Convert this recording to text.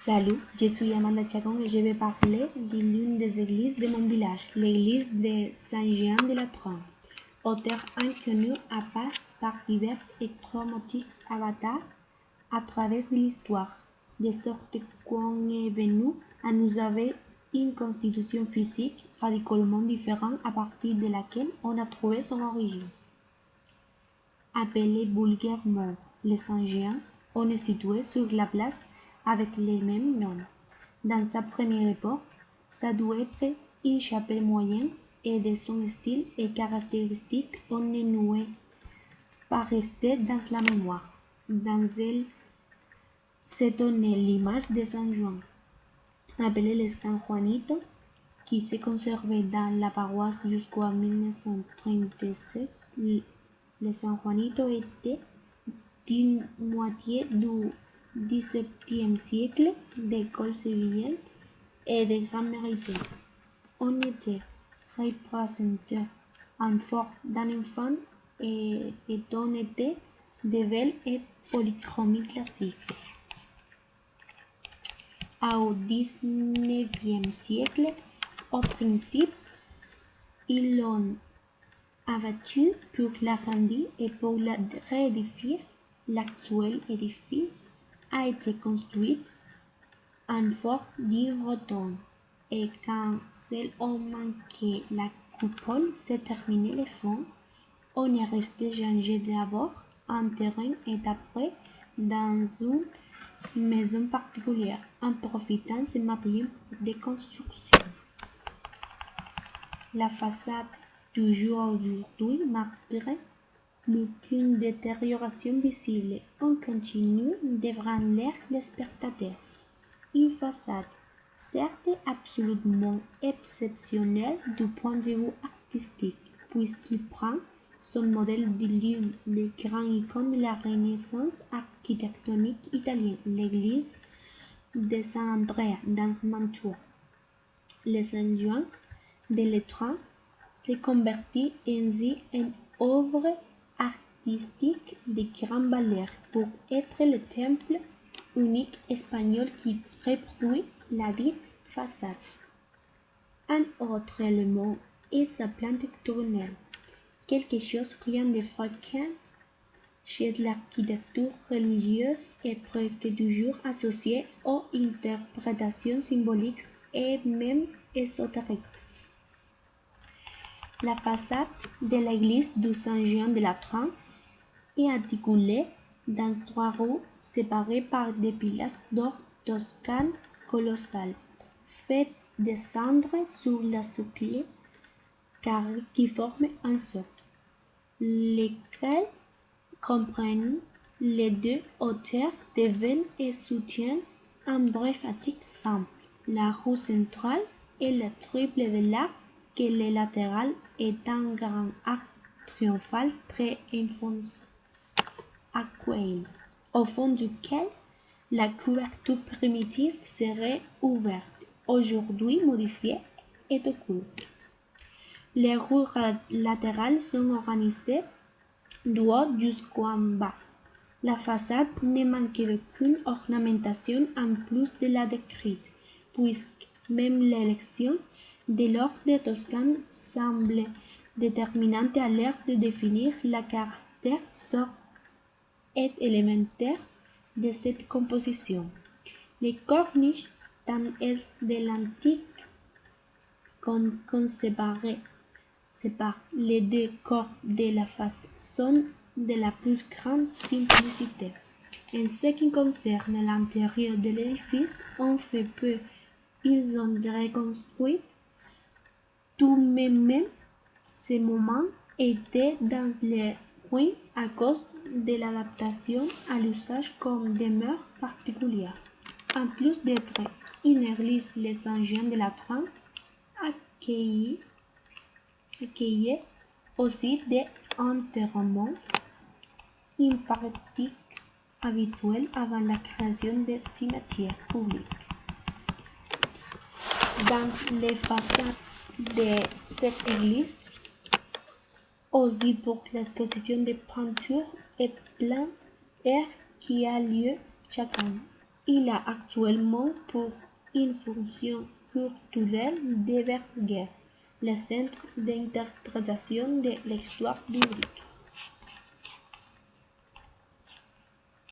Salut, je suis Amanda Chacon et je vais parler de l'une des églises de mon village, l'église de Saint-Jean de la Tronc. Auteur inconnu passe par divers et traumatiques avatars à travers de l'histoire, de sorte qu'on est venu à nous avoir une constitution physique radicalement différente à partir de laquelle on a trouvé son origine. Appelé vulgairement les Saint-Jean, on est situé sur la place avec les mêmes noms. Dans sa première époque, ça doit être une chapelle moyenne et de son style et caractéristiques on ne noué pas resté dans la mémoire. Dans elle s'est donnée l'image de Saint Jean, appelé le San Juanito, qui s'est conservé dans la paroisse jusqu'en 1937. Le San Juanito était d'une moitié du XVIIe siècle d'école sévillaine et de grand mérite. On était représenté en forme d'un enfant et on était de belles et polychromie classique. Au XIXe siècle, au principe, ils l'ont abattu pour l'agrandir et pour la réédifier. L'actuel édifice a été construit en forme d'une rotonde et quand celle où manquait la coupole s'est terminé le fond, on est resté changé d'abord en terrain et après dans une maison particulière en profitant de ce matériel de construction. La façade toujours aujourd'hui marquerait aucune détérioration visible. On continue d'ébranler les spectateurs. Une façade, certes absolument exceptionnelle du point de vue artistique, puisqu'il prend son modèle de l'une des grandes icônes de la Renaissance architectonique italienne, l'église de Saint-Andrea dans Mantua. Le Saint-Jean de l'Étrange s'est converti ainsi en œuvre artistique de grande valeur pour être le temple unique espagnol qui reproduit la dite façade. Un autre élément est sa plante tournelle, quelque chose rien de fréquent chez l'architecture religieuse et presque toujours associé aux interprétations symboliques et même ésotériques. La façade de l'église du Saint-Jean de la Tronc est articulée dans 3 rues séparées par des pilastres d'or toscanes colossales, faites descendre sur la socle carrée qui forme un socle, lesquels comprennent les 2 hauteurs de veine et soutiennent un bref attique simple. La rue centrale est la triple de l'arc que le latéral est un grand arc triomphal très enfoncé à coin, au fond duquel la couverture primitive serait ouverte, aujourd'hui modifiée et occulte. Les rues latérales sont organisées du haut jusqu'en bas. La façade ne manque d'aucune ornementation en plus de la décrite, puisque même l'élection de l'ordre de Toscane semble déterminante à l'heure de définir le caractère sort et élémentaire de cette composition. Les corniches, tant est de l'antique qu'on sépare les 2 corps de la face sont de la plus grande simplicité. En ce qui concerne l'intérieur de l'édifice, on fait peu. Ils ont reconstruit tout même ce moment était dans les ruines à cause de l'adaptation à l'usage comme demeure particulière. En plus d'être une église, les Saint-Jean de la Tronc accueillait aussi des enterrements, une pratique habituelle avant la création des cimetières publics. Dans les façades de cette église, aussi pour l'exposition de peintures et plein air qui a lieu chaque an. Il a actuellement pour une fonction culturelle d'envergure le Centre d'interprétation de l'histoire biblique.